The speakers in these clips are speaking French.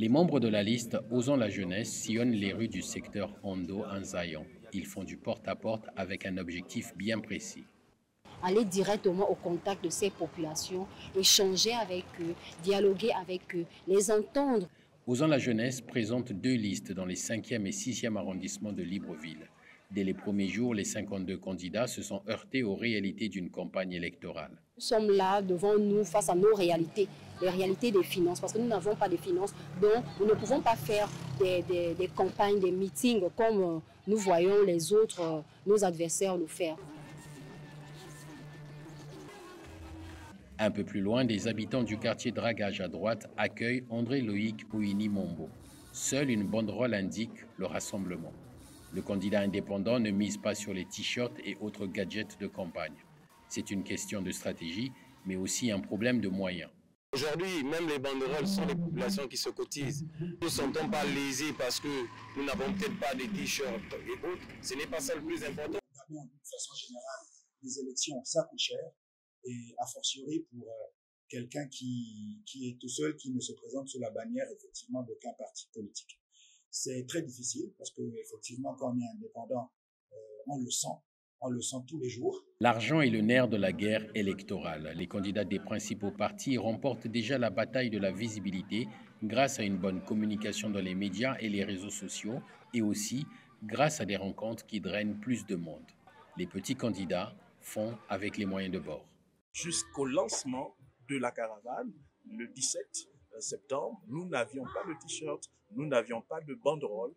Les membres de la liste Osons la jeunesse sillonnent les rues du secteur Ondo en Zaïon. Ils font du porte-à-porte avec un objectif bien précis. Aller directement au contact de ces populations, échanger avec eux, dialoguer avec eux, les entendre. Osons la jeunesse présente deux listes dans les 5e et 6e arrondissements de Libreville. Dès les premiers jours, les 52 candidats se sont heurtés aux réalités d'une campagne électorale. Nous sommes là devant nous face à nos réalités, les réalités des finances, parce que nous n'avons pas de finances, donc nous ne pouvons pas faire des campagnes, des meetings comme nous voyons les autres, nos adversaires le faire. Un peu plus loin, des habitants du quartier Dragage à droite accueillent André Loïc Ouini Mombo. Seule une banderole indique le rassemblement. Le candidat indépendant ne mise pas sur les t-shirts et autres gadgets de campagne. C'est une question de stratégie, mais aussi un problème de moyens. Aujourd'hui, même les banderoles sont les populations qui se cotisent. Nous ne sentons pas lésés parce que nous n'avons peut-être pas de t-shirts et autres. Ce n'est pas ça le plus important. D'abord, de façon générale, les élections, ça coûte cher. Et a fortiori pour quelqu'un qui est tout seul, qui ne se présente sous la bannière effectivement d'aucun parti politique. C'est très difficile parce que effectivement quand on est indépendant, on le sent tous les jours. L'argent est le nerf de la guerre électorale. Les candidats des principaux partis remportent déjà la bataille de la visibilité grâce à une bonne communication dans les médias et les réseaux sociaux et aussi grâce à des rencontres qui drainent plus de monde. Les petits candidats font avec les moyens de bord. Jusqu'au lancement de la caravane, le 17 septembre, nous n'avions pas de t-shirt, nous n'avions pas de banderole.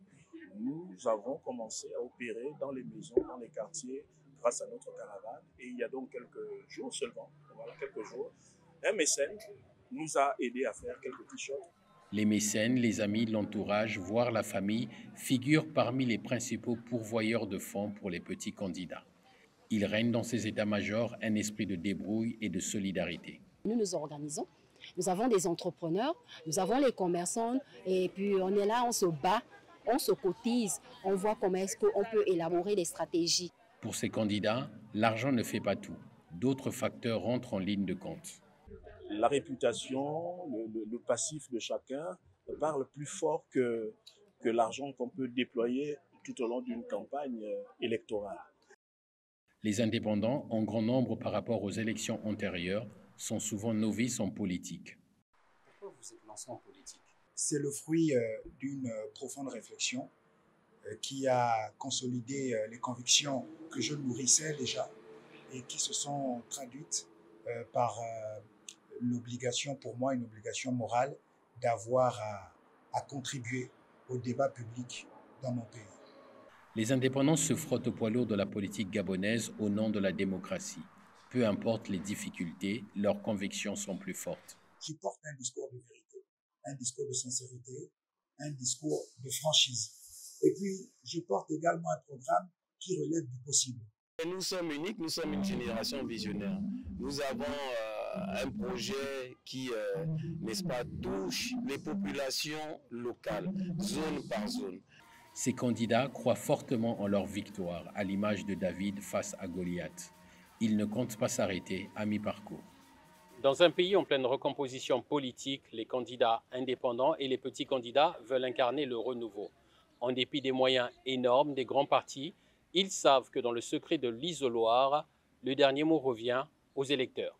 Nous avons commencé à opérer dans les maisons, dans les quartiers, grâce à notre caravane. Et il y a donc quelques jours seulement, un mécène nous a aidés à faire quelques t-shirts. Les mécènes, les amis, l'entourage, voire la famille, figurent parmi les principaux pourvoyeurs de fonds pour les petits candidats. Il règne dans ces états-majors un esprit de débrouille et de solidarité. Nous nous organisons, nous avons des entrepreneurs, nous avons les commerçants et puis on est là, on se bat, on se cotise, on voit comment est-ce qu'on peut élaborer des stratégies. Pour ces candidats, l'argent ne fait pas tout. D'autres facteurs rentrent en ligne de compte. La réputation, le passif de chacun parle plus fort que l'argent qu'on peut déployer tout au long d'une campagne électorale. Les indépendants, en grand nombre par rapport aux élections antérieures, sont souvent novices en politique. Pourquoi vous êtes lancé en politique? C'est le fruit d'une profonde réflexion qui a consolidé les convictions que je nourrissais déjà et qui se sont traduites par l'obligation, pour moi, une obligation morale d'avoir à contribuer au débat public dans mon pays. Les indépendants se frottent au poids lourd de la politique gabonaise au nom de la démocratie. Peu importe les difficultés, leurs convictions sont plus fortes. Qui porte un discours de vérité, un discours de sincérité, un discours de franchise. Et puis, je porte également un programme qui relève du possible. Nous sommes uniques, nous sommes une génération visionnaire. Nous avons un projet qui, n'est-ce pas, touche les populations locales, zone par zone. Ces candidats croient fortement en leur victoire, à l'image de David face à Goliath. Ils ne comptent pas s'arrêter à mi-parcours. Dans un pays en pleine recomposition politique, les candidats indépendants et les petits candidats veulent incarner le renouveau. En dépit des moyens énormes des grands partis, ils savent que dans le secret de l'isoloir, le dernier mot revient aux électeurs.